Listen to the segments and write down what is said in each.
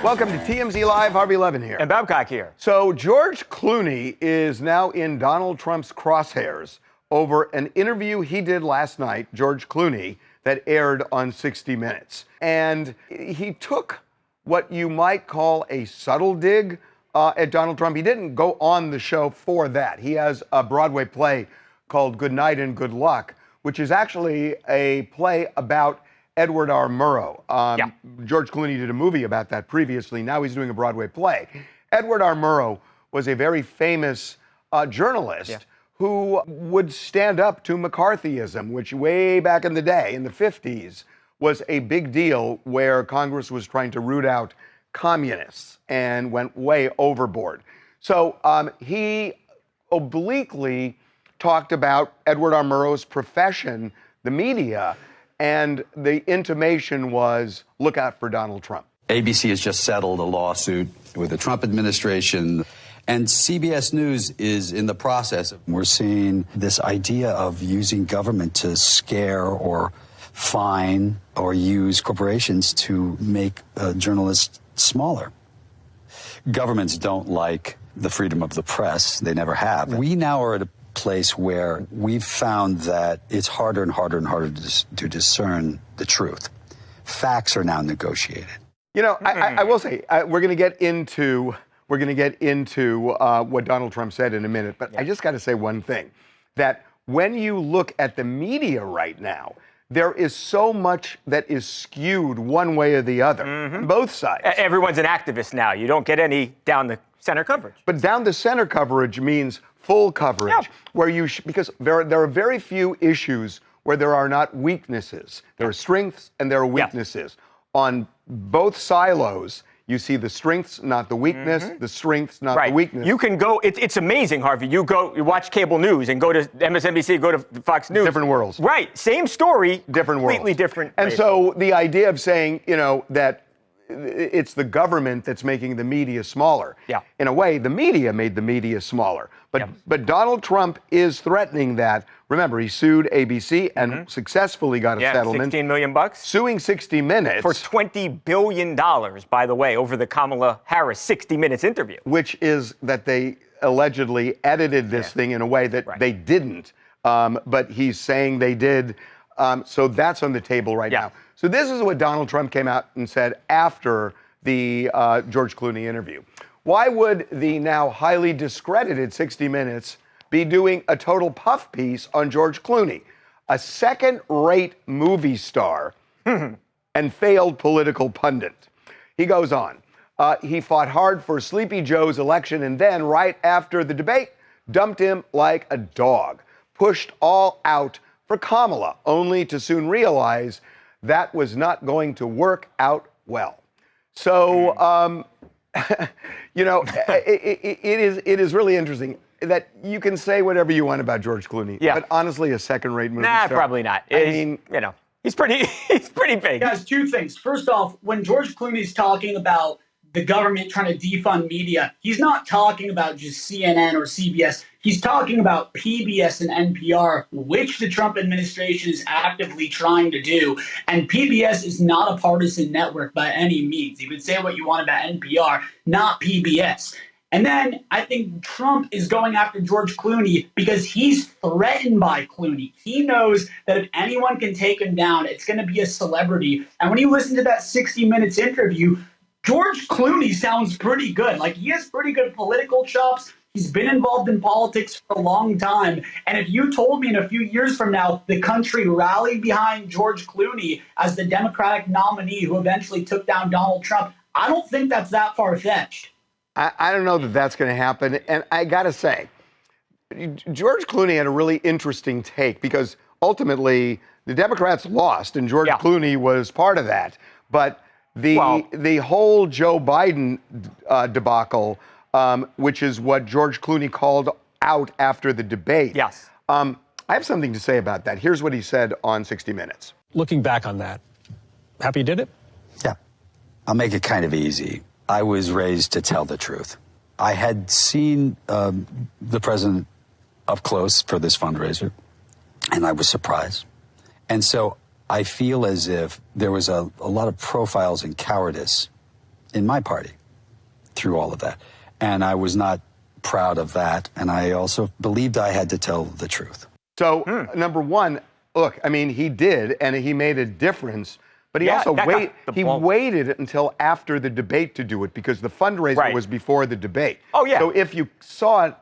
Welcome to TMZ Live. Harvey Levin here. And Babcock here. So George Clooney is now in Donald Trump's crosshairs over an interview he did last night, George Clooney, that aired on 60 Minutes. And he took what you might call a subtle dig at Donald Trump. He didn't go on the show for that. He has a Broadway play called Good Night and Good Luck, which is actually a play about Edward R. Murrow. George Clooney did a movie about that previously. Now he's doing a Broadway play. Edward R. Murrow was a very famous journalist who would stand up to McCarthyism, which way back in the day, in the 50s, was a big deal where Congress was trying to root out communists and went way overboard. So he obliquely talked about Edward R. Murrow's profession, the media, and the intimation was, look out for Donald Trump. ABC has just settled a lawsuit with the Trump administration, and CBS News is in the process. We're seeing this idea of using government to scare or fine or use corporations to make journalists smaller. Governments don't like the freedom of the press. They never have. We now are at a place where we've found that it's harder and harder and harder to discern the truth. Facts are now negotiated. You know, I will say we're going to get into what Donald Trump said in a minute, but I just got to say one thing: that when you look at the media right now, there is so much that is skewed one way or the other, on both sides. Everyone's an activist now. You don't get any down the center coverage. But down the center coverage means full coverage, where you because there are very few issues where there are not weaknesses. There are strengths and there are weaknesses. On both silos, you see the strengths, not the weakness, the strengths, not the weakness. You can go, it's amazing, Harvey. You watch cable news and go to MSNBC, go to Fox News. Different worlds. Right, same story, different worlds. Completely different. And so the idea of saying, you know, that it's the government that's making the media smaller. In a way, the media made the media smaller. But Donald Trump is threatening that. Remember, he sued ABC and successfully got a settlement. $16 million. Suing 60 Minutes. For $20 billion, by the way, over the Kamala Harris 60 Minutes interview. Which is that they allegedly edited this thing in a way that they didn't. But he's saying they did. So that's on the table right now. So this is what Donald Trump came out and said after the George Clooney interview. Why would the now highly discredited 60 Minutes be doing a total puff piece on George Clooney, a second-rate movie star and failed political pundit? He goes on. He fought hard for Sleepy Joe's election and then, right after the debate, dumped him like a dog, pushed all out for Kamala, only to soon realize that was not going to work out well. So, you know, it is really interesting that you can say whatever you want about George Clooney, but honestly, a second-rate movie star. Probably not. I mean, you know, he's pretty big. Guys, two things. First off, when George Clooney's talking about the government trying to defund media, he's not talking about just CNN or CBS. He's talking about PBS and NPR, which the Trump administration is actively trying to do. And PBS is not a partisan network by any means. You can say what you want about NPR, not PBS. And then I think Trump is going after George Clooney because he's threatened by Clooney. He knows that if anyone can take him down, it's going to be a celebrity. And when you listen to that 60 Minutes interview, George Clooney sounds pretty good. Like, he has pretty good political chops. He's been involved in politics for a long time. And if you told me in a few years from now the country rallied behind George Clooney as the Democratic nominee who eventually took down Donald Trump, I don't think that's that far-fetched. I don't know that that's going to happen. And I got to say, George Clooney had a really interesting take because ultimately the Democrats lost and George Clooney was part of that. But the whole Joe Biden debacle, which is what George Clooney called out after the debate. I have something to say about that. Here's what he said on 60 Minutes. Looking back on that, happy you did it? Yeah. I'll make it kind of easy. I was raised to tell the truth. I had seen the president up close for this fundraiser, and I was surprised. And so I feel as if there was a lot of profiles in cowardice in my party through all of that. And I was not proud of that. And I also believed I had to tell the truth. So, number one, look, I mean, he did, and he made a difference. But he also waited until after the debate to do it because the fundraiser was before the debate. Oh, yeah. So if you saw it,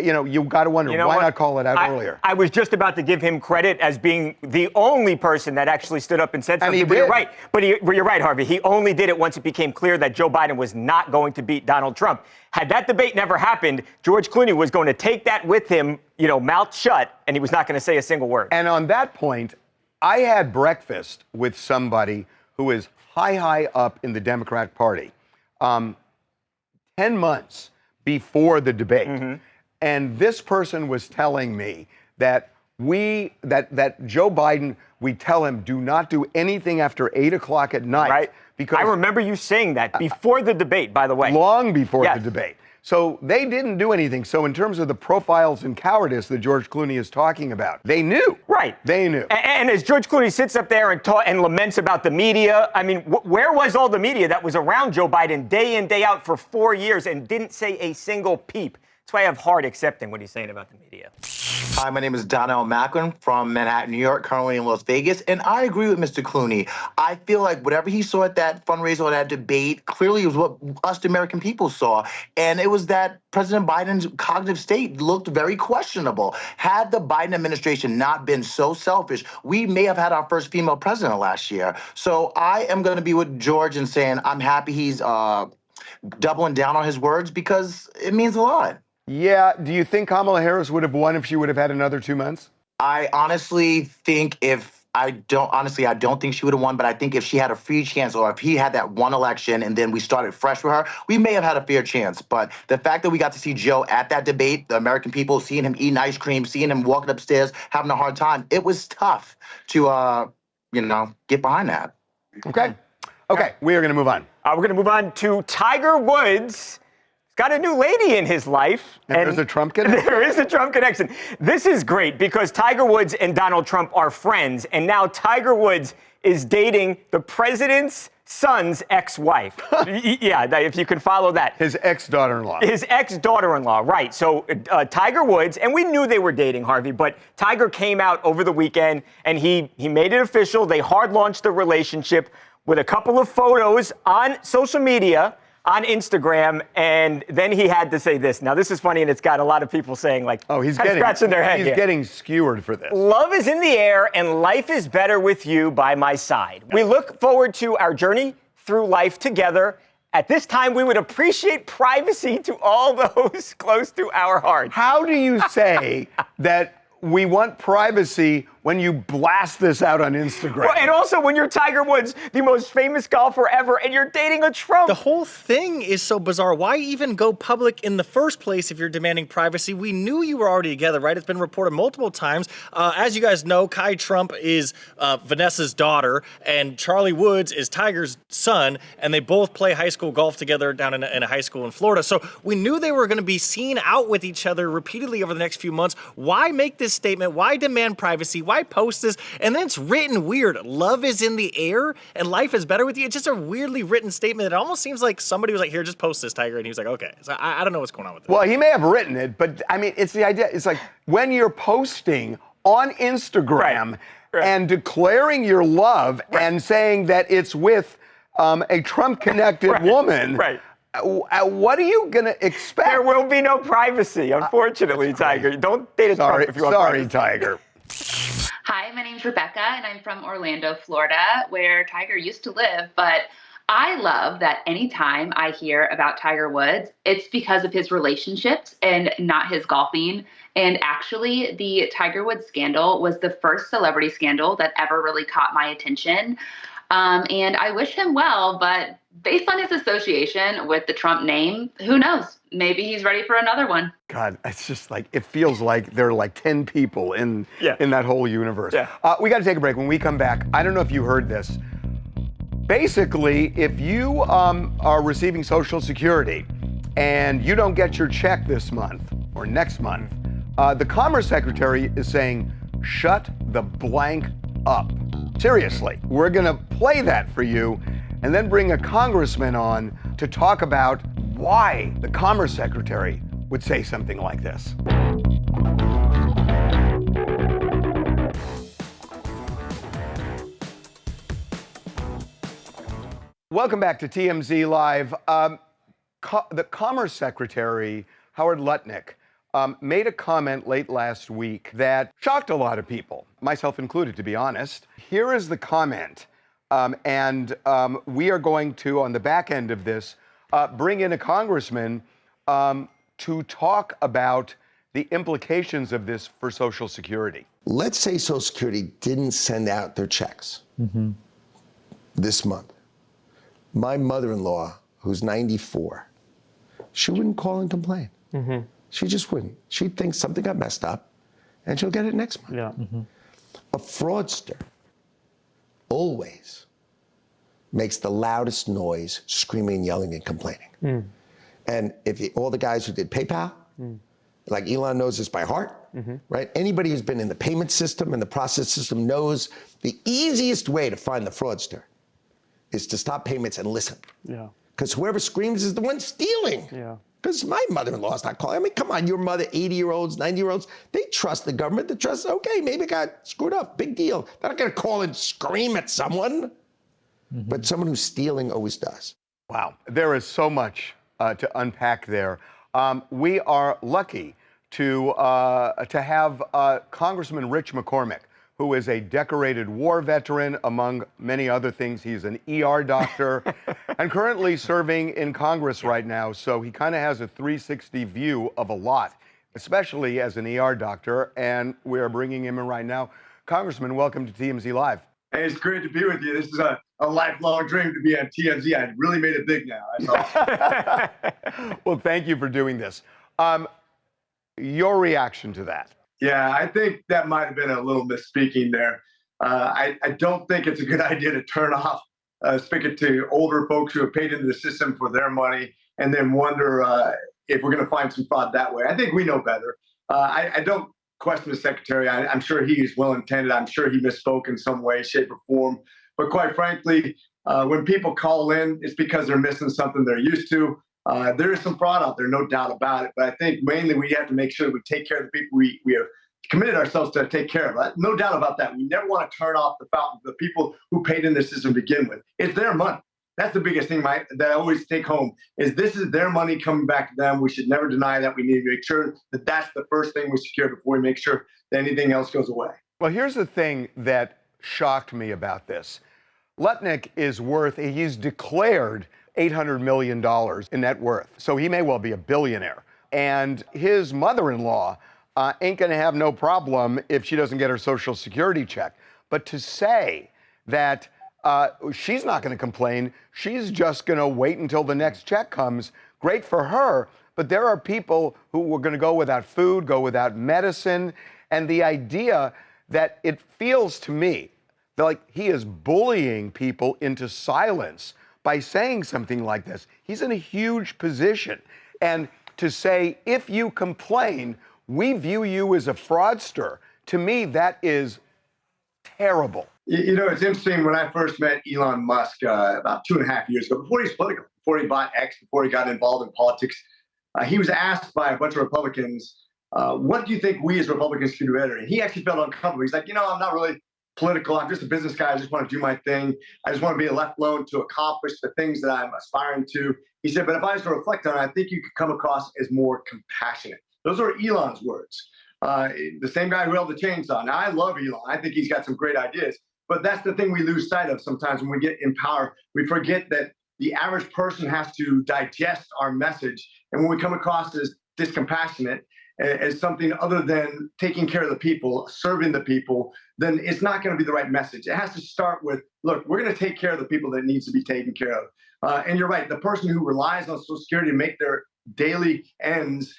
you got to wonder, why not call it out earlier? I was just about to give him credit as being the only person that actually stood up and said something. And he did. You're right. But you're right, Harvey. He only did it once it became clear that Joe Biden was not going to beat Donald Trump. Had that debate never happened, George Clooney was going to take that with him, mouth shut, and he was not going to say a single word. And on that point, I had breakfast with somebody who is high up in the Democratic Party 10 months before the debate. Mm-hmm. And this person was telling me that that Joe Biden, we tell him, do not do anything after 8 o'clock at night. Right. Because I remember you saying that before the debate, by the way. Long before the debate. So they didn't do anything. So in terms of the profiles in cowardice that George Clooney is talking about, they knew. Right. They knew. And as George Clooney sits up there and laments about the media, I mean, where was all the media that was around Joe Biden day in, day out for 4 years and didn't say a single peep? That's why I have hard accepting what he's saying about the media. Hi, my name is Donnell Macklin from Manhattan, New York, currently in Las Vegas, and I agree with Mr. Clooney. I feel like whatever he saw at that fundraiser or that debate clearly was what us, the American people, saw, and it was that President Biden's cognitive state looked very questionable. Had the Biden administration not been so selfish, we may have had our first female president last year. So I am going to be with George and saying I'm happy he's doubling down on his words because it means a lot. Yeah. Do you think Kamala Harris would have won if she would have had another 2 months? I honestly think I don't think she would have won, but I think if she had a free chance or if he had that one election and then we started fresh with her, we may have had a fair chance. But the fact that we got to see Joe at that debate, the American people, seeing him eating ice cream, seeing him walking upstairs, having a hard time, it was tough to, get behind that. Okay. We are going to move on. We're going to move on to Tiger Woods. Got a new lady in his life. And there's a Trump connection? There is a Trump connection. This is great because Tiger Woods and Donald Trump are friends, and now Tiger Woods is dating the president's son's ex-wife. Yeah, if you can follow that. His ex-daughter-in-law. His ex-daughter-in-law, right. So Tiger Woods, and we knew they were dating, Harvey, but Tiger came out over the weekend, and he made it official. They hard-launched the relationship with a couple of photos on social media, on Instagram, and then he had to say this. Now, this is funny, and it's got a lot of people saying, he's scratching their head. He's getting skewered for this. Love is in the air, and life is better with you by my side. We look forward to our journey through life together. At this time, we would appreciate privacy to all those close to our hearts. How do you say that we want privacy when you blast this out on Instagram? Well, and also when you're Tiger Woods, the most famous golfer ever, and you're dating a Trump. The whole thing is so bizarre. Why even go public in the first place if you're demanding privacy? We knew you were already together, right? It's been reported multiple times. As you guys know, Kai Trump is Vanessa's daughter, and Charlie Woods is Tiger's son, and they both play high school golf together down in a high school in Florida. So we knew they were going to be seen out with each other repeatedly over the next few months. Why make this statement? Why demand privacy? Why post this? And then it's written weird. Love is in the air and life is better with you. It's just a weirdly written statement. It almost seems like somebody was like, here, just post this, Tiger. And he was like, okay. So I don't know what's going on with this. Well, he may have written it, but I mean, it's the idea. It's like when you're posting on Instagram and declaring your love and saying that it's with a Trump-connected woman. Right. What are you going to expect? There will be no privacy, unfortunately, Tiger. Don't date a Trump if you want privacy. Tiger. Hi, my name's Rebecca, and I'm from Orlando, Florida, where Tiger used to live. But I love that anytime I hear about Tiger Woods, it's because of his relationships and not his golfing. And actually, the Tiger Woods scandal was the first celebrity scandal that ever really caught my attention. And I wish him well, but based on his association with the Trump name, who knows? Maybe he's ready for another one. God, it's just like, it feels like there are like 10 people in that whole universe. Yeah. We got to take a break. When we come back, I don't know if you heard this. Basically, if you are receiving Social Security and you don't get your check this month or next month, the Commerce Secretary is saying, shut the blank up. Seriously, we're going to play that for you. and then bring a congressman on to talk about why the Commerce Secretary would say something like this. Welcome back to TMZ Live. The Commerce Secretary, Howard Lutnick, made a comment late last week that shocked a lot of people, myself included, to be honest. Here is the comment, and we are going to, on the back end of this, bring in a congressman to talk about the implications of this for Social Security. Let's say Social Security didn't send out their checks this month. My mother-in-law, who's 94, she wouldn't call and complain. She just wouldn't. She'd think something got messed up, and she'll get it next month. Yeah. A fraudster always makes the loudest noise, screaming, yelling, and complaining. And if all the guys who did PayPal, like Elon knows this by heart, right? Anybody who's been in the payment system and the process system knows the easiest way to find the fraudster is to stop payments and listen. Yeah. Because whoever screams is the one stealing. Yeah. Because my mother-in-law's not calling. I mean, come on, your mother, 80-year-olds, 90-year-olds, they trust the government. They trust, okay, maybe it got screwed up, big deal. They're not gonna call and scream at someone. But someone who's stealing always does. Wow, there is so much to unpack there. We are lucky to have Congressman Rich McCormick, who is a decorated war veteran, among many other things. He's an ER doctor and currently serving in Congress right now. So he kind of has a 360 view of a lot, especially as an ER doctor. And we are bringing him in right now. Congressman, welcome to TMZ Live. Hey, it's great to be with you. This is a lifelong dream to be on TMZ. I really made it big now. That's awesome. Well, thank you for doing this. Your reaction to that? Yeah, I think that might have been a little misspeaking there. I don't think it's a good idea to turn off spigot to older folks who have paid into the system for their money and then wonder if we're going to find some fraud that way. I think we know better. I don't question the secretary. I'm sure he is well-intended. I'm sure he misspoke in some way, shape, or form. But quite frankly, when people call in, it's because they're missing something they're used to. There is some fraud out there, no doubt about it. But I think mainly we have to make sure that we take care of the people we have committed ourselves to take care of. No doubt about that. We never want to turn off the fountain, the people who paid in this system to begin with. It's their money. That's the biggest thing that I always take home is this is their money coming back to them. We should never deny that. We need to make sure that that's the first thing we secure before we make sure that anything else goes away. Well, here's the thing that shocked me about this. Lutnick is worth, he's declared $800 million in net worth. So he may well be a billionaire. And his mother-in-law ain't gonna have no problem if she doesn't get her Social Security check. But to say that she's not gonna complain, she's just gonna wait until the next check comes, great for her. But there are people who are gonna go without food, go without medicine. And the idea that it feels to me like he is bullying people into silence by saying something like this. He's in a huge position. And to say, if you complain, we view you as a fraudster, to me, that is terrible. You know, it's interesting. When I first met Elon Musk about 2.5 years ago, before he's political, before he bought X, before he got involved in politics, he was asked by a bunch of Republicans, what do you think we as Republicans can do better? And he actually felt uncomfortable. He's like, you know, I'm not really political. I'm just a business guy. I just want to do my thing. I just want to be left alone to accomplish the things that I'm aspiring to. He said, but if I was to reflect on it, I think you could come across as more compassionate. Those are Elon's words. The same guy who held the chainsaw. Now, I love Elon. I think he's got some great ideas. But that's the thing we lose sight of sometimes when we get in power. We forget that the average person has to digest our message. And when we come across as discompassionate, as something other than taking care of the people, serving the people, then it's not going to be the right message. It has to start with, look, we're going to take care of the people that needs to be taken care of. And you're right, the person who relies on Social Security to make their daily ends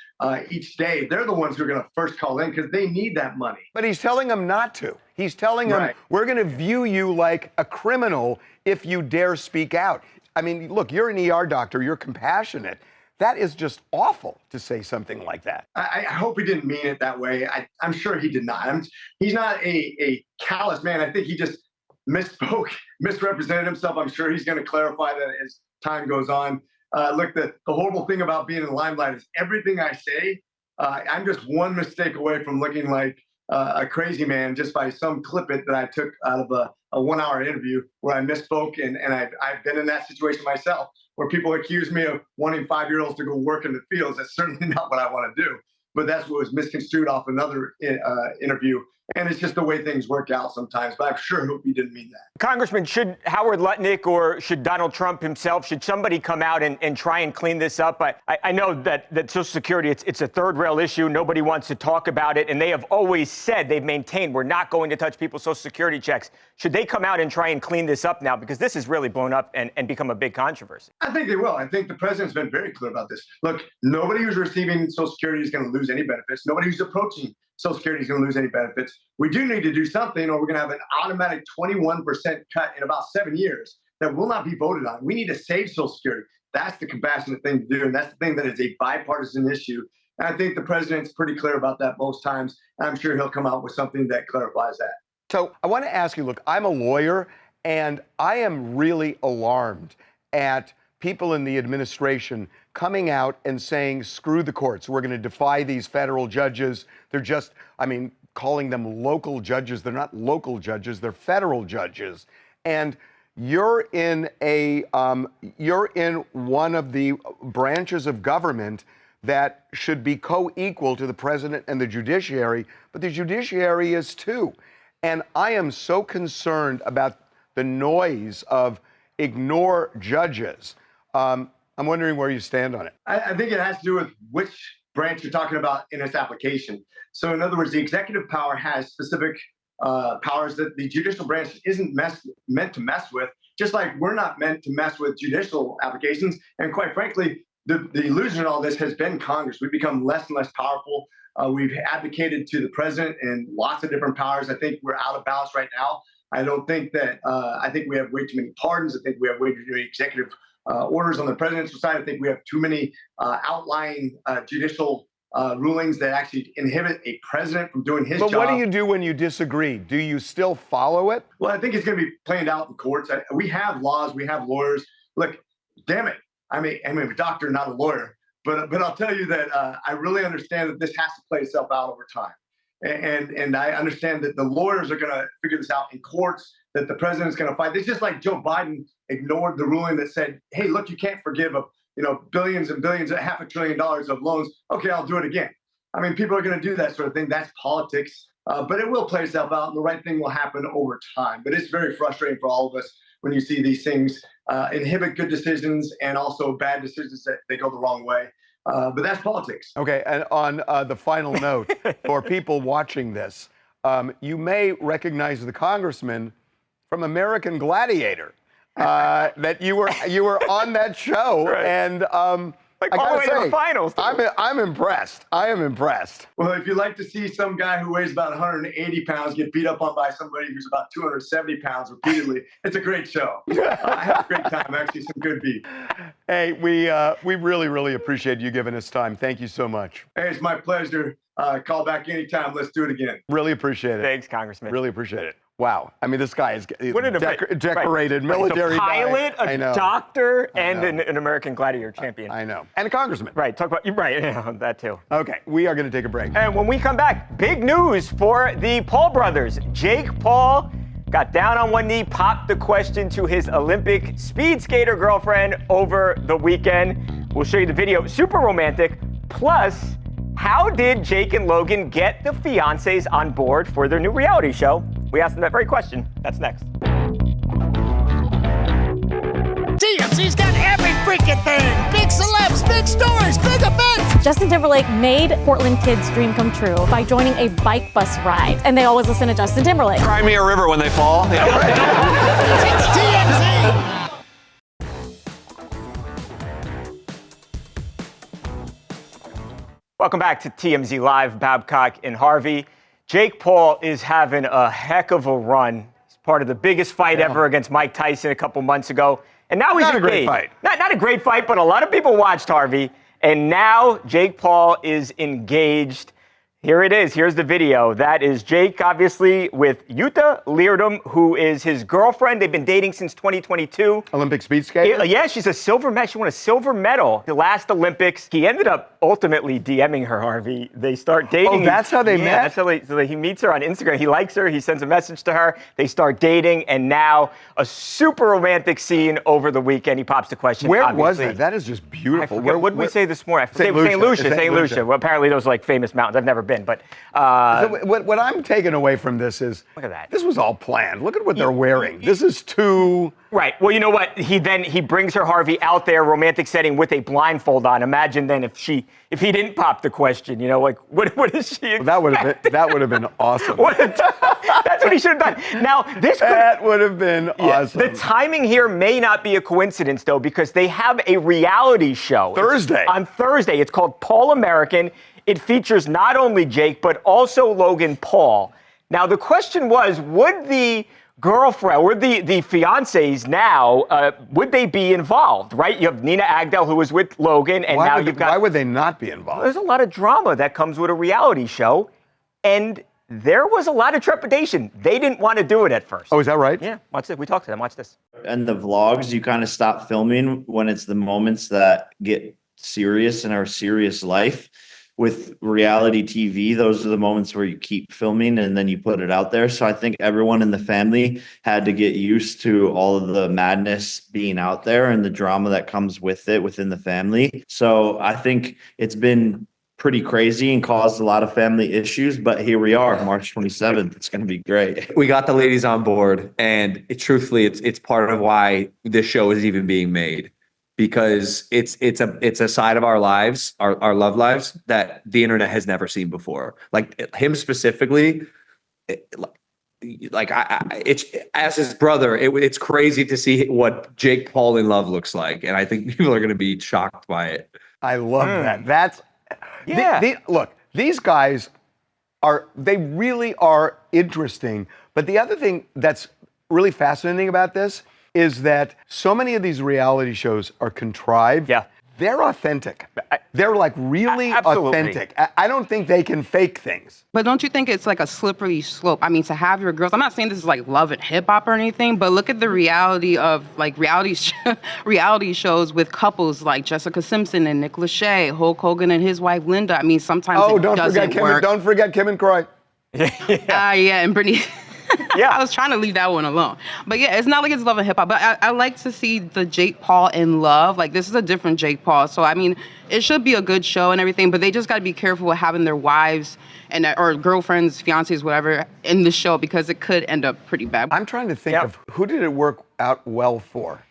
each day, they're the ones who are going to first call in because they need that money. But he's telling them not to. He's telling them, we're going to view you like a criminal if you dare speak out. I mean, look, you're an ER doctor, you're compassionate. That is just awful to say something like that. I hope he didn't mean it that way. I'm sure he did not. He's not a callous man. I think he just misspoke, misrepresented himself. I'm sure he's going to clarify that as time goes on. Look, the horrible thing about being in the limelight is everything I say, I'm just one mistake away from looking like a crazy man just by some clip it that I took out of a 1 hour interview where I misspoke. And I've been in that situation myself where people accuse me of wanting 5-year-olds to go work in the fields. That's certainly not what I want to do. But that's what was misconstrued off another interview. And it's just the way things work out sometimes. But I'm sure hope he didn't mean that. Congressman, should Howard Lutnick or should Donald Trump himself, should somebody come out and try and clean this up? I know that Social Security, it's a third rail issue. Nobody wants to talk about it. And they have always said, they've maintained, we're not going to touch people's Social Security checks. Should they come out and try and clean this up now? Because this has really blown up and become a big controversy. I think they will. I think the president's been very clear about this. Look, nobody who's receiving Social Security is going to lose any benefits. Nobody who's approaching Social Security is going to lose any benefits. We do need to do something, or we're going to have an automatic 21% cut in about 7 years that will not be voted on. We need to save Social Security. That's the compassionate thing to do, and that's the thing that is a bipartisan issue. And I think the president's pretty clear about that most times. And I'm sure he'll come out with something that clarifies that. So I want to ask you, look, I'm a lawyer, and I am really alarmed at people in the administration coming out and saying, screw the courts. We're going to defy these federal judges. They're just, calling them local judges. They're not local judges. They're federal judges. And you're in one of the branches of government that should be co-equal to the president and the judiciary, but the judiciary is too. And I am so concerned about the noise of ignore judges. I'm wondering where you stand on it. I think it has to do with which branch you're talking about in its application. So in other words, the executive power has specific powers that the judicial branch isn't meant to mess with, just like we're not meant to mess with judicial applications. And quite frankly, the illusion in all this has been Congress. We've become less and less powerful. We've advocated to the president and lots of different powers. I think we're out of balance right now. I don't think that, I think we have way too many pardons. I think we have way too many executive orders on the presidential side. I think we have too many outlying judicial rulings that actually inhibit a president from doing his job. But what do you do when you disagree? Do you still follow it? Well, I think it's going to be played out in courts. We have laws. We have lawyers. Look, damn it. I'm a doctor, not a lawyer. But I'll tell you that I really understand that this has to play itself out over time. And I understand that the lawyers are going to figure this out in courts, that the president's going to fight. It's just like Joe Biden ignored the ruling that said, hey, look, you can't forgive billions and billions, $500 billion of loans. Okay, I'll do it again. People are going to do that sort of thing. That's politics. But it will play itself out, and the right thing will happen over time. But it's very frustrating for all of us when you see these things inhibit good decisions and also bad decisions that they go the wrong way. But that's politics. Okay, and on the final note, for people watching this, you may recognize the congressman from American Gladiator. That you were on that show, right. And like all the way to the finals. I'm impressed. I am impressed. Well, if you'd like to see some guy who weighs about 180 pounds get beat up on by somebody who's about 270 pounds repeatedly, it's a great show. I had a great time. Actually, some good beat. Hey, we really, really appreciate you giving us time. Thank you so much. Hey, it's my pleasure. Call back anytime. Let's do it again. Really appreciate it. Thanks, Congressman. Really appreciate it. Wow. This guy is right. decorated military pilot, guy. a doctor, and an American Gladiator champion. I know. And a congressman. Right. Talk about that too. Okay. We are going to take a break. And when we come back, big news for the Paul brothers. Jake Paul got down on one knee, popped the question to his Olympic speed skater girlfriend over the weekend. We'll show you the video. Super romantic. Plus, how did Jake and Logan get the fiancés on board for their new reality show? We asked them that very question. That's next. TMZ's got every freaking thing. Big celebs, big stories, big events. Justin Timberlake made Portland kids' dream come true by joining a bike bus ride. And they always listen to Justin Timberlake. Cry me a river when they fall. It's TMZ. Welcome back to TMZ Live, Babcock and Harvey. Jake Paul is having a heck of a run. He's part of the biggest fight ever against Mike Tyson a couple months ago. And now he's not a great fight. Not a great fight, but a lot of people watched, Harvey. And now Jake Paul is engaged. Here it is. Here's the video. That is Jake, obviously, with Yuta Leardom, who is his girlfriend. They've been dating since 2022. Olympic speed skater? Yeah, she's a silver medal. She won a silver medal the last Olympics. He ended up ultimately DMing her, Harvey. They start dating. Oh, that's how they met? That's how he meets her on Instagram. He likes her. He sends a message to her. They start dating, and now a super romantic scene over the weekend. He pops the question. Where obviously. was that? That is just beautiful. What did we say this morning? St. Lucia. St. Lucia. Well, apparently those are like famous mountains. I've never been, but so what I'm taking away from this is, look at that. This was all planned. Look at what they're wearing. This is too right. Well, you know what? He brings her, Harvey, out there, romantic setting with a blindfold on. Imagine then if he didn't pop the question, like what is she? That would have been awesome. That's what he should have done. Now that would have been awesome. The timing here may not be a coincidence though, because they have a reality show on Thursday. It's called Paul American. It features not only Jake, but also Logan Paul. Now, the question was, would the girlfriend, or the fiancés now, would they be involved, right? You have Nina Agdal, who was with Logan, and why would they not be involved? There's a lot of drama that comes with a reality show, and there was a lot of trepidation. They didn't want to do it at first. Oh, is that right? Yeah, watch it. We talked to them. Watch this. And the vlogs, you kind of stop filming when it's the moments that get serious in our serious life. With reality TV, those are the moments where you keep filming and then you put it out there. So I think everyone in the family had to get used to all of the madness being out there and the drama that comes with it within the family. So I think it's been pretty crazy and caused a lot of family issues, but here we are, March 27th. It's going to be great. We got the ladies on board, and truthfully, it's part of why this show is even being made. Because it's a side of our lives, our love lives, that the internet has never seen before. Like him specifically, it's as his brother. It's crazy to see what Jake Paul in love looks like, and I think people are going to be shocked by it. I love that. That's look. These guys they really are interesting. But the other thing that's really fascinating about this is that so many of these reality shows are contrived. Yeah. They're authentic. They're like really authentic. I don't think they can fake things. But don't you think it's like a slippery slope? I mean, to have your girls, I'm not saying this is like Love and Hip Hop or anything, but look at the reality of like reality shows with couples like Jessica Simpson and Nick Lachey, Hulk Hogan and his wife Linda. I mean, sometimes don't forget Kim and Croy. Yeah, and Brittany. Yeah, I was trying to leave that one alone. But yeah, it's not like it's Love and Hip Hop. But I like to see the Jake Paul in Love. Like, this is a different Jake Paul. So, I mean, it should be a good show and everything, but they just got to be careful with having their wives or girlfriends, fiancés, whatever, in the show, because it could end up pretty bad. I'm trying to think of who did it work out well for.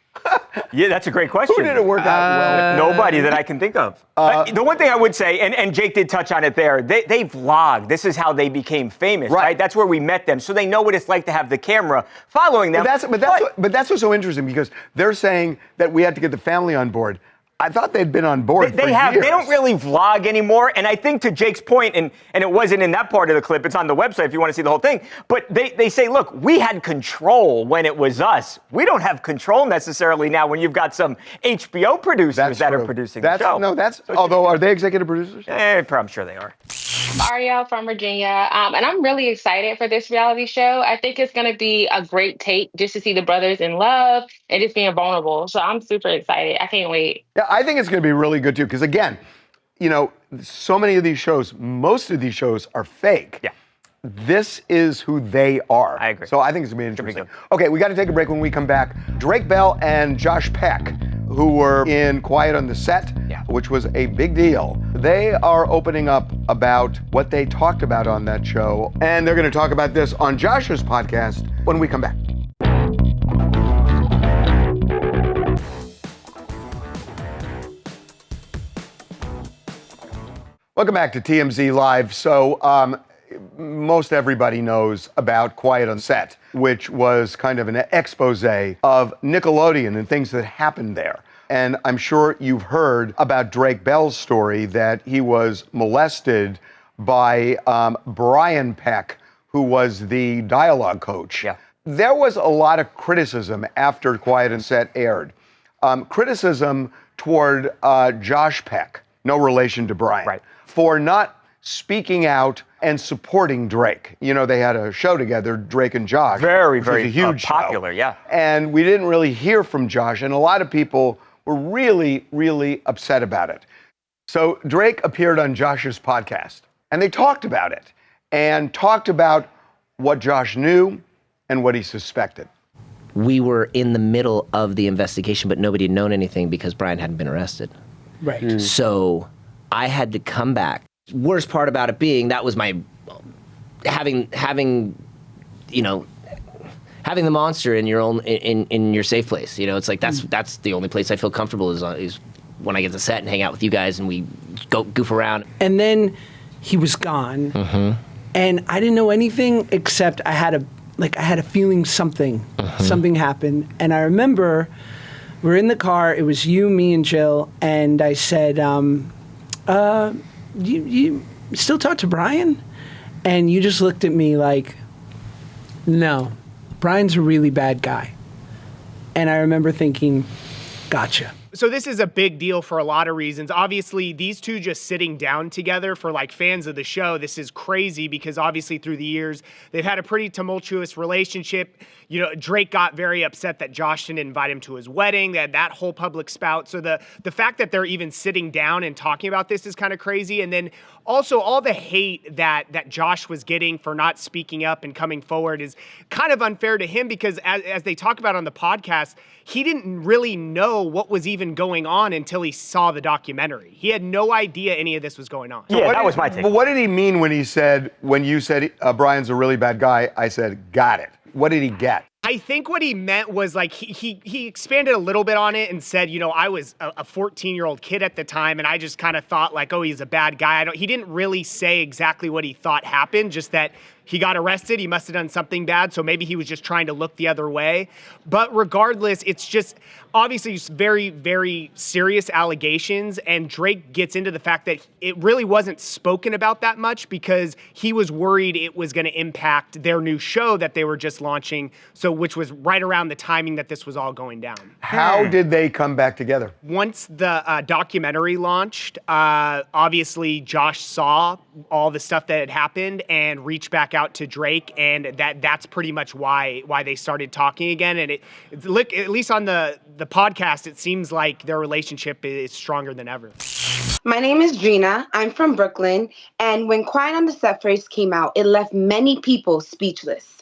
Yeah, that's a great question. Who did it work out well? Nobody that I can think of. The one thing I would say, and Jake did touch on it there, they vlog. This is how they became famous, right? That's where we met them. So they know what it's like to have the camera following them. But that's what's so interesting, because they're saying that we had to get the family on board. I thought they'd been on board for years. They don't really vlog anymore. And I think to Jake's point, and it wasn't in that part of the clip, it's on the website if you want to see the whole thing, but they say, look, we had control when it was us. We don't have control necessarily now when you've got some HBO producers that are producing the show. Although, are they executive producers? I'm sure they are. Ariel from Virginia, and I'm really excited for this reality show. I think it's going to be a great take just to see the brothers in love and just being vulnerable. So I'm super excited. I can't wait. Yeah, I think it's going to be really good too, because again, so many of these shows, most of these shows are fake. Yeah. This is who they are. I agree. So I think it's going to be interesting. Okay, we got to take a break. When we come back, Drake Bell and Josh Peck, who were in Quiet on the Set, which was a big deal. They are opening up about what they talked about on that show, and they're going to talk about this on Josh's podcast when we come back. Welcome back to TMZ Live. So, most everybody knows about Quiet on Set, which was kind of an expose of Nickelodeon and things that happened there. And I'm sure you've heard about Drake Bell's story that he was molested by Brian Peck, who was the dialogue coach. Yeah. There was a lot of criticism after Quiet on Set aired. Criticism toward Josh Peck, no relation to Brian, for not speaking out and supporting Drake. You know, they had a show together, Drake and Josh. Very, which was very a huge popular, show. yeah. And we didn't really hear from Josh, and a lot of people were really, really upset about it. So Drake appeared on Josh's podcast, and they talked about it, and talked about what Josh knew and what he suspected. We were in the middle of the investigation, but nobody had known anything because Brian hadn't been arrested. Right. So I had to come back. Worst part about it being that was my having you know, having the monster in your own in your safe place. You know, it's like that's the only place I feel comfortable is when I get to set and hang out with you guys and we go goof around. And then he was gone, and I didn't know anything except I had a feeling something happened. And I remember we're in the car. It was you, me, and Jill, and I said, "You still talk to Brian?" And you just looked at me like, "No, Brian's a really bad guy." And I remember thinking, "Gotcha." So this is a big deal for a lot of reasons. Obviously, these two just sitting down together for like fans of the show, this is crazy because obviously through the years, they've had a pretty tumultuous relationship. You know, Drake got very upset that Josh didn't invite him to his wedding. They had that whole public spout. So the fact that they're even sitting down and talking about this is kind of crazy. And then also all the hate that Josh was getting for not speaking up and coming forward is kind of unfair to him because as they talk about on the podcast, he didn't really know what was even going on until he saw the documentary. He had no idea any of this was going on. Yeah, that was my take. But what did he mean when you said Brian's a really bad guy? I said, got it. What did he get? I think what he meant was like he expanded a little bit on it and said, you know, I was a 14-year-old kid at the time and I just kind of thought like, oh, he's a bad guy. He didn't really say exactly what he thought happened, just that he got arrested. He must have done something bad. So maybe he was just trying to look the other way. But regardless, it's just obviously just very, very serious allegations. And Drake gets into the fact that it really wasn't spoken about that much because he was worried it was going to impact their new show that they were just launching. So which was right around the timing that this was all going down. How did they come back together? Once the documentary launched, obviously Josh saw all the stuff that had happened and reached back out to Drake, and that's pretty much why they started talking again. And look, at least on the podcast, it seems like their relationship is stronger than ever. My name is Gina. I'm from Brooklyn, and when Quiet on the Set first came out, it left many people speechless.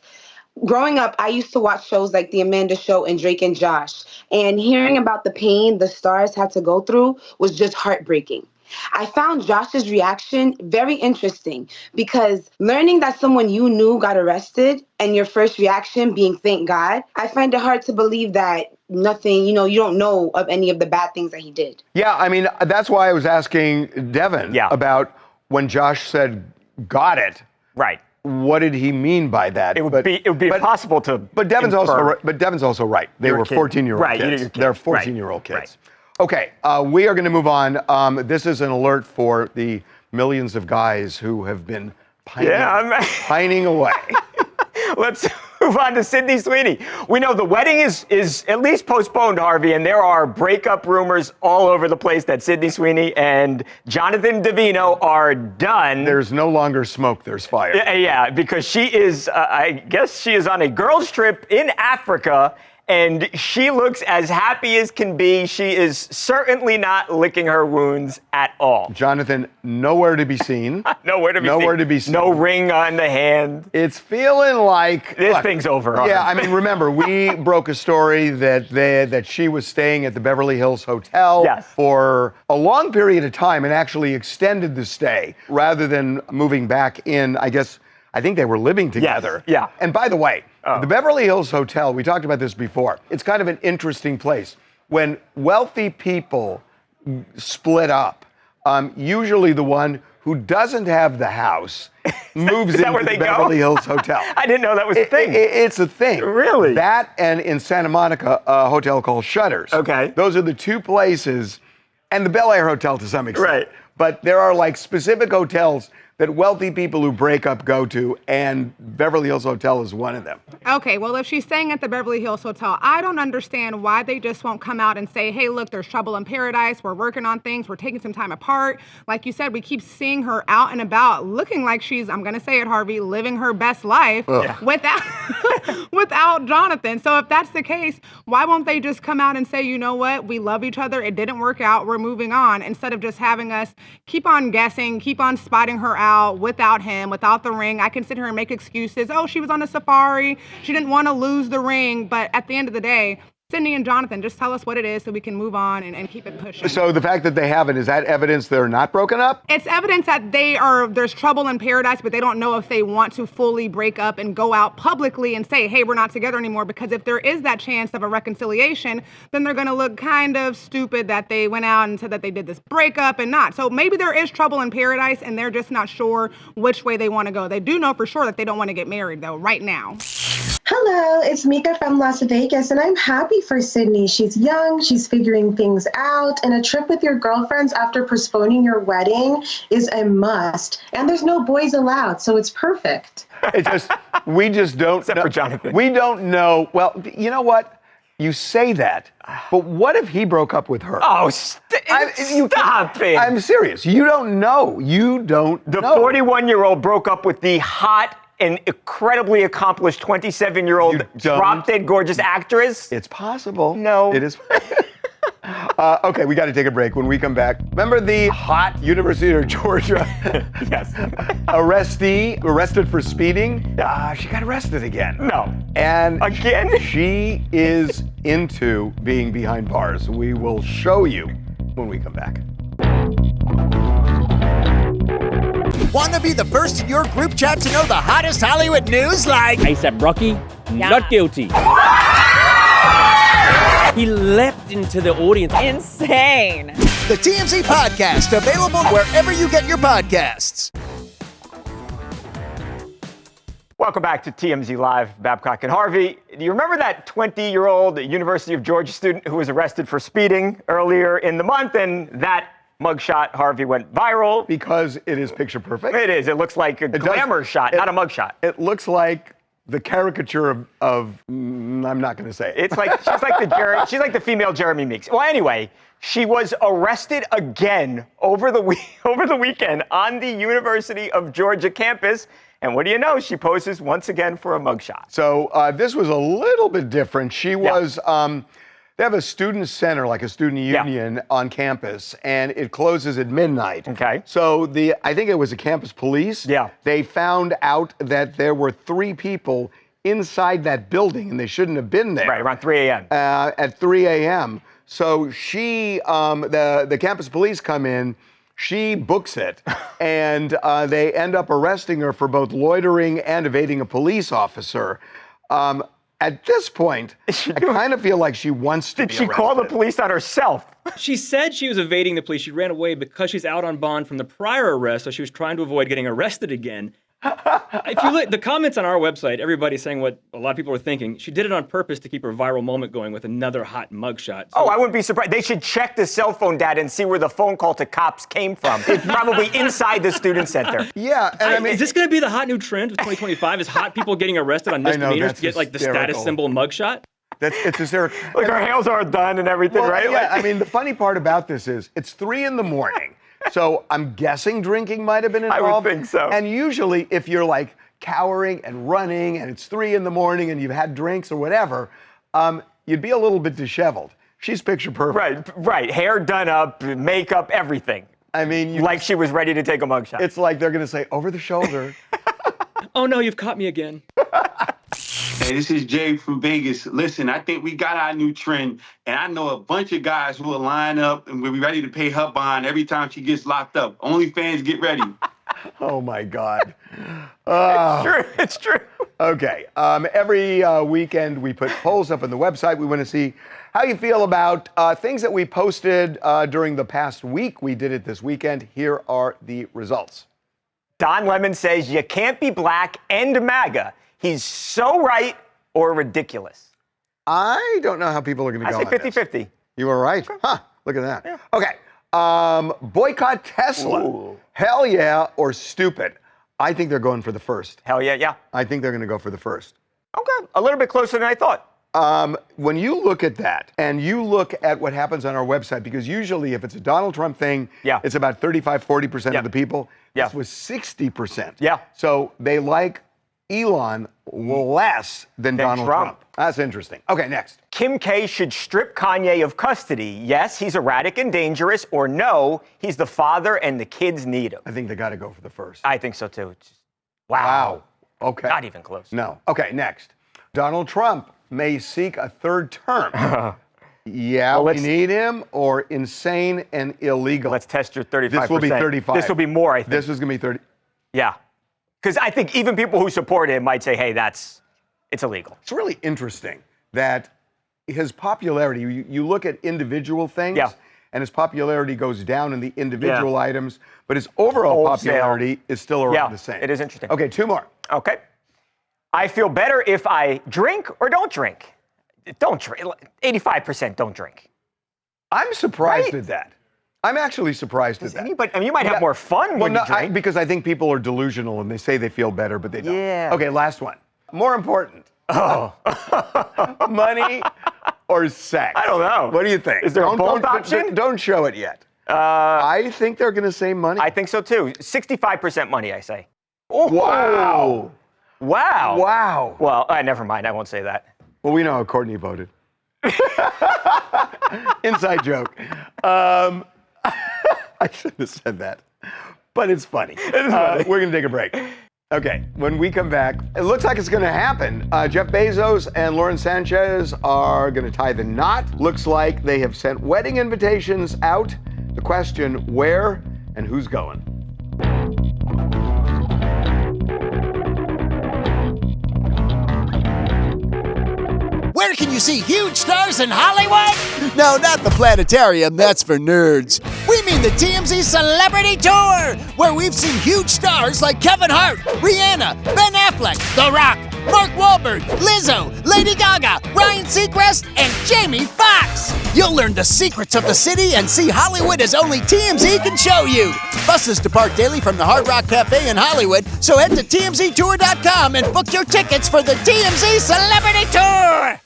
Growing up, I used to watch shows like The Amanda Show and Drake and Josh, and hearing about the pain the stars had to go through was just heartbreaking. I found Josh's reaction very interesting because learning that someone you knew got arrested and your first reaction being thank God, I find it hard to believe that nothing, you don't know of any of the bad things that he did. Yeah, I mean, that's why I was asking Devin about when Josh said, got it. Right. What did he mean by that? It would be impossible to. But Devin's also right. They were 14-year-old kids. Right, They're 14-year-old kids. Right. Okay, we are going to move on. This is an alert for the millions of guys who have been pining away. Let's move on to Sydney Sweeney. We know the wedding is at least postponed, Harvey, and there are breakup rumors all over the place that Sydney Sweeney and Jonathan Davino are done. There's no longer smoke, there's fire. Yeah, because she is, I guess she is on a girls' trip in Africa, and she looks as happy as can be. She is certainly not licking her wounds at all. Jonathan, nowhere to be seen. Nowhere to be seen. No ring on the hand. It's feeling like this thing's over. Yeah, I mean, remember, we broke a story that she was staying at the Beverly Hills Hotel for a long period of time and actually extended the stay rather than moving back in, I think they were living together. Yes. Yeah. And by the way, the Beverly Hills Hotel, we talked about this before, it's kind of an interesting place. When wealthy people split up, usually the one who doesn't have the house moves into the Beverly Hills Hotel. I didn't know that was a thing. It's a thing. Really? That and in Santa Monica, a hotel called Shutters. Okay. Those are the two places, and the Bel Air Hotel to some extent. Right. But there are like specific hotels that wealthy people who break up go to, and Beverly Hills Hotel is one of them. Okay, well, if she's staying at the Beverly Hills Hotel, I don't understand why they just won't come out and say, hey, look, there's trouble in paradise. We're working on things. We're taking some time apart. Like you said, we keep seeing her out and about looking like she's, I'm going to say it, Harvey, living her best life without Jonathan. So if that's the case, why won't they just come out and say, you know what, we love each other. It didn't work out. We're moving on, instead of just having us keep on guessing, keep on spotting her out without him, without the ring. I can sit here and make excuses. Oh, she was on a safari. She didn't want to lose the ring. But at the end of the day, Sydney and Jonathan, just tell us what it is so we can move on and keep it pushing. So the fact that they haven't, is that evidence they're not broken up? It's evidence that there's trouble in paradise, but they don't know if they want to fully break up and go out publicly and say, hey, we're not together anymore. Because if there is that chance of a reconciliation, then they're going to look kind of stupid that they went out and said that they did this breakup and not. So maybe there is trouble in paradise and they're just not sure which way they want to go. They do know for sure that they don't want to get married, though, right now. Hello, it's Mika from Las Vegas, and I'm happy for Sydney. She's young, she's figuring things out, and a trip with your girlfriends after postponing your wedding is a must. And there's no boys allowed, so it's perfect. We just don't Except for Jonathan. We don't know. Well, you know what? You say that, but what if he broke up with her? Oh, stop it. I'm serious. You don't know. You don't know. The 41-year-old broke up with the hot and incredibly accomplished 27-year-old drop-dead gorgeous actress? It's possible. No. It is. Okay, we got to take a break. When we come back, remember the hot University of Georgia arrested for speeding? She got arrested again. No. And again? She is into being behind bars. We will show you when we come back. Want to be the first in your group chat to know the hottest Hollywood news like A$AP Rocky, not guilty. He leapt into the audience. Insane. The TMZ Podcast, available wherever you get your podcasts. Welcome back to TMZ Live, Babcock and Harvey. Do you remember that 20-year-old University of Georgia student who was arrested for speeding earlier in the month, and that mugshot, Harvey, went viral? Because it is picture perfect. It is. It looks like a glamour shot, not a mugshot. It looks like the caricature of I'm not going to say it. It's like she's like the female Jeremy Meeks. Well, anyway, she was arrested again over the weekend on the University of Georgia campus. And what do you know? She poses once again for a mugshot. So this was a little bit different. She was. They have a student center, like a student union on campus, and it closes at midnight. Okay. So I think it was the campus police. Yeah. They found out that there were 3 people inside that building, and they shouldn't have been there. Right, around 3 a.m. At 3 a.m. So she, the campus police come in, she books it, and they end up arresting her for both loitering and evading a police officer. At this point, I kind of feel like she wants to be arrested. Did she call the police on herself? She said she was evading the police. She ran away because she's out on bond from the prior arrest, so she was trying to avoid getting arrested again. If you look, the comments on our website, everybody's saying what a lot of people are thinking. She did it on purpose to keep her viral moment going with another hot mugshot. So, I wouldn't be surprised. They should check the cell phone data and see where the phone call to cops came from. It's probably inside the student center. Yeah, and I mean, is this going to be the hot new trend of 2025? Is hot people getting arrested on misdemeanors to get like the status symbol mugshot? It's hysterical. Like our hails are done and everything, right? Yeah, I mean, the funny part about this is it's 3 a.m. So I'm guessing drinking might have been involved. I would think so. And usually if you're like cowering and running and it's 3 a.m. and you've had drinks or whatever, you'd be a little bit disheveled. She's picture perfect. Right. Hair done up, makeup, everything. I mean, like she was ready to take a mugshot. It's like they're going to say over the shoulder. Oh no, you've caught me again. Hey, this is Jay from Vegas. Listen, I think we got our new trend, and I know a bunch of guys who will line up and will be ready to pay her bond every time she gets locked up. OnlyFans, get ready. Oh, my God. It's true. Okay. Every weekend, we put polls up on the website. We want to see how you feel about things that we posted during the past week. We did it this weekend. Here are the results. Don Lemon says you can't be black and MAGA. He's so right or ridiculous. I don't know how people are going to go on this. I say 50-50. You were right. Okay. Huh. Look at that. Yeah. Okay. Boycott Tesla. Ooh. Hell yeah or stupid. I think they're going for the first. Hell yeah, yeah. I think they're going to go for the first. Okay. a little bit closer than I thought. When you look at that and you look at what happens on our website, because usually if it's a Donald Trump thing, it's about 35-40% of the people. This was 60%. Yeah. So they like Elon less than Donald Trump. That's interesting. Okay, next. Kim K should strip Kanye of custody. Yes, he's erratic and dangerous, or no, he's the father and the kids need him. I think they got to go for the first. I think so too. Wow. Okay. Not even close. No. Okay, next. Donald Trump may seek a third term. Yeah, we need him, or insane and illegal. Let's test your 35%. This will be 35. This will be more, I think. This is going to be 30. Yeah. Because I think even people who support him might say, hey, it's illegal. It's really interesting that his popularity, you look at individual things, and his popularity goes down in the individual items, but his overall popularity is still around the same. It is interesting. Okay, 2 more. Okay. I feel better if I drink or don't drink. Don't drink. 85% don't drink. I'm surprised at that. I'm actually surprised at that. Anybody, I mean, you might have more fun when you drink. Because I think people are delusional and they say they feel better, but they don't. Yeah. Okay, last one. More important. Oh. Money or sex? I don't know. What do you think? Is there a both option? Don't show it yet. I think they're going to say money. I think so too. 65% money, I say. Oh. Wow. Wow. Wow. Well, never mind. I won't say that. Well, we know how Courtney voted. Inside joke. I shouldn't have said that, but it's funny. We're going to take a break. Okay, when we come back, it looks like it's going to happen. Jeff Bezos and Lauren Sanchez are going to tie the knot. Looks like they have sent wedding invitations out. The question, where and who's going? Where can you see huge stars in Hollywood? No, not the planetarium, that's for nerds. We mean the TMZ Celebrity Tour, where we've seen huge stars like Kevin Hart, Rihanna, Ben Affleck, The Rock, Mark Wahlberg, Lizzo, Lady Gaga, Ryan Seacrest, and Jamie Foxx. You'll learn the secrets of the city and see Hollywood as only TMZ can show you. Buses depart daily from the Hard Rock Cafe in Hollywood, so head to TMZTour.com and book your tickets for the TMZ Celebrity Tour.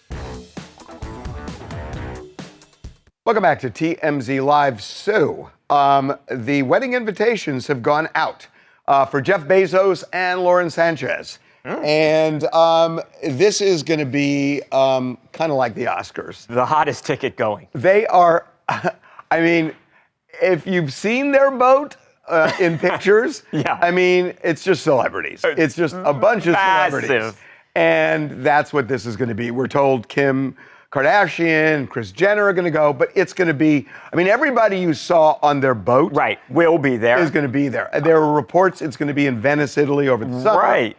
Welcome back to TMZ Live. So, the wedding invitations have gone out for Jeff Bezos and Lauren Sanchez. And this is going to be kind of like the Oscars. The hottest ticket going. They are, I mean, if you've seen their boat in pictures, I mean, it's just celebrities. It's just a bunch of celebrities. And that's what this is going to be. We're told Kim Kardashian, Kris Jenner are going to go, but it's going to be, I mean, everybody you saw on their boat will be there. Is going to be there. There are reports it's going to be in Venice, Italy over the summer. Right.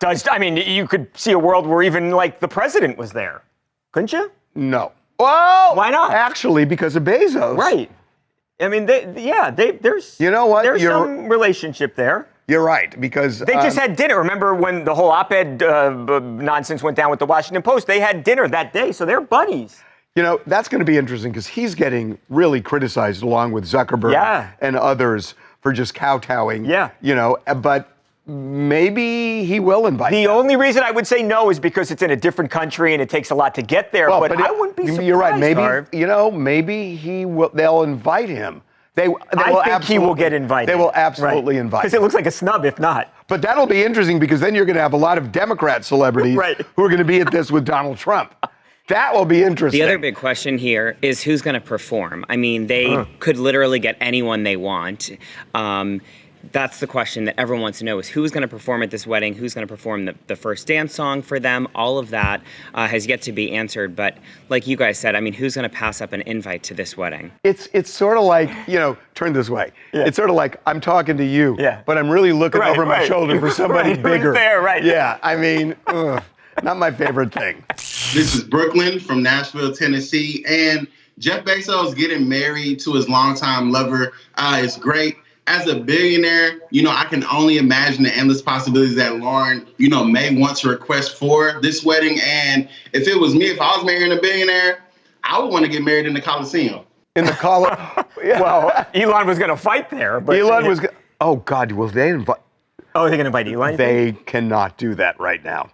I mean, you could see a world where even like the president was there, couldn't you? No. Well, why not? Actually, because of Bezos. Right. I mean, there's you know what? There's some relationship there. You're right, because they just had dinner. Remember when the whole op-ed nonsense went down with the Washington Post? They had dinner that day, so they're buddies. You know, that's going to be interesting because he's getting really criticized along with Zuckerberg and others for just kowtowing. Yeah. You know, but maybe he will invite them. The only reason I would say no is because it's in a different country and it takes a lot to get there. Well, but I wouldn't be surprised. You're right. Maybe maybe he will. They'll invite him. I think he will get invited. They will absolutely invite him. Because it looks like a snub if not. But that'll be interesting because then you're going to have a lot of Democrat celebrities who are going to be at this with Donald Trump. That will be interesting. The other big question here is who's going to perform. I mean, they could literally get anyone they want. That's the question that everyone wants to know is who's going to perform at this wedding, who's going to perform the first dance song for them. All of that has yet to be answered. But like you guys said, I mean, who's going to pass up an invite to this wedding? It's sort of like, turn this way. Yeah. It's sort of like I'm talking to you, but I'm really looking over my shoulder for somebody bigger. Who's there, right. Yeah, I mean, not my favorite thing. This is Brooklyn from Nashville, Tennessee. And Jeff Bezos getting married to his longtime lover is great. As a billionaire, I can only imagine the endless possibilities that Lauren, may want to request for this wedding. And if it was me, if I was marrying a billionaire, I would want to get married in the Coliseum. In the Coliseum? Well, Elon was going to fight there. But Elon was oh, God, will they invite? Oh, they're going to invite Elon? They cannot do that right now.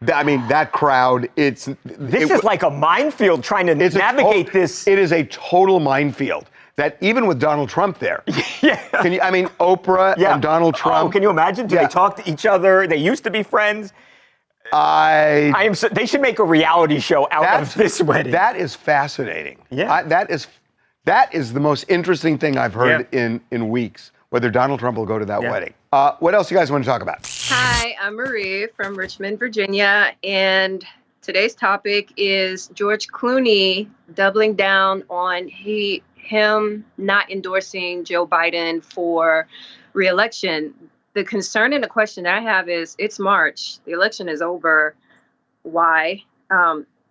I mean, that crowd, This is like a minefield trying to navigate this. It is a total minefield. That even with Donald Trump there. Yeah. Oprah and Donald Trump. Oh, can you imagine? Do they talk to each other? They used to be friends. They should make a reality show out of this wedding. That is fascinating. Yeah. That is the most interesting thing I've heard in weeks, whether Donald Trump will go to that wedding. What else you guys want to talk about? Hi, I'm Marie from Richmond, Virginia, and today's topic is George Clooney doubling down on him not endorsing Joe Biden for re-election. The concern and the question that I have is, it's March, the election is over. Why?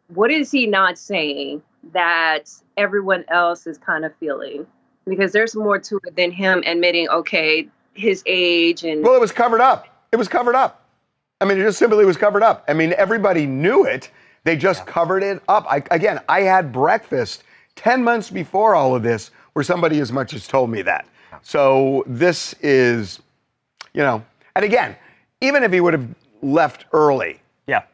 What is he not saying that everyone else is kind of feeling? Because there's more to it than him admitting, okay, his age and... Well, it was covered up. It was covered up. I mean, it just simply was covered up. I mean, everybody knew it. They just covered it up. I had breakfast 10 months before all of this where somebody as much as told me that. So this is, and again, even if he would have left early,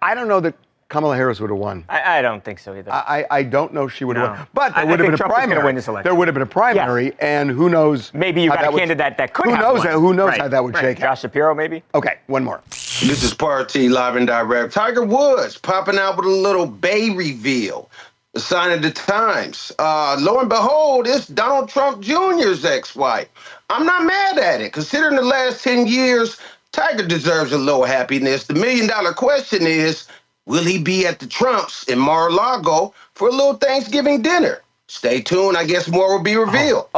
I don't know that Kamala Harris would have won. I don't think so either. I don't know she would have won. But there would have been a primary. Win this election. There would have been a primary, and who knows? Maybe you got a candidate that could have won. Who knows how that would shake out? Josh Shapiro, maybe? Okay, one more. This is Party Live and Direct. Tiger Woods popping out with a little Bay reveal. A sign of the times. Lo and behold, it's Donald Trump Jr.'s ex-wife. I'm not mad at it. Considering the last 10 years, Tiger deserves a little happiness. The million-dollar question is, will he be at the Trumps in Mar-a-Lago for a little Thanksgiving dinner? Stay tuned. I guess more will be revealed.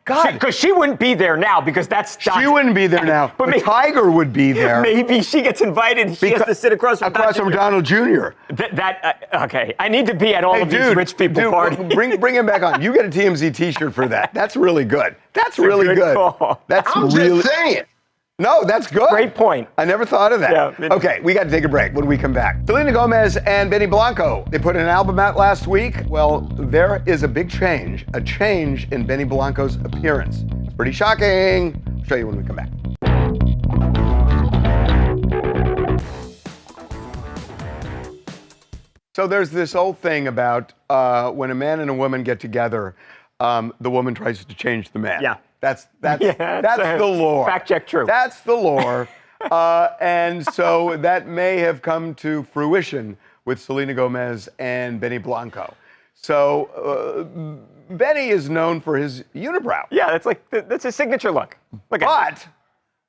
Because she wouldn't be there now because that's... She wouldn't be there now, but Tiger would be there. Maybe she gets invited. She has to sit across from Donald Jr. Okay. I need to be at all of these rich people parties. Bring him back on. You get a TMZ T-shirt for that. That's really good. That's really good. That's I'm really... just saying. No, that's good. Great point. I never thought of that. Yeah, okay, we got to take a break. When we come back, Selena Gomez and Benny Blanco, they put an album out last week. Well, there is a big change, in Benny Blanco's appearance. It's pretty shocking. I'll show you when we come back. So there's this old thing about when a man and a woman get together, the woman tries to change the man. Yeah. That's the lore. Fact check true. That's the lore. And so that may have come to fruition with Selena Gomez and Benny Blanco. So Benny is known for his unibrow. Yeah, that's his signature look. But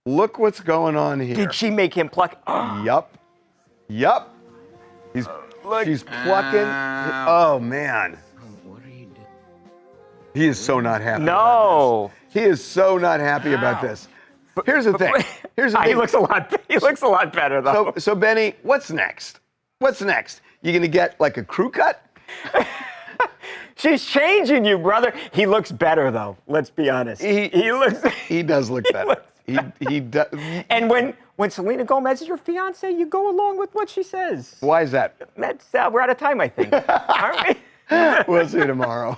look what's going on here. Did she make him pluck? Yup. She's plucking. Oh, man. He is so not happy. No. He is so not happy about this. Here's the thing. He looks a lot better though. So Benny, what's next? You gonna get like a crew cut? She's changing you, brother. He looks better though. Let's be honest. He does look better. He does. And when Selena Gomez is your fiance, you go along with what she says. Why is that? We're out of time, I think. Aren't we? We'll see you tomorrow.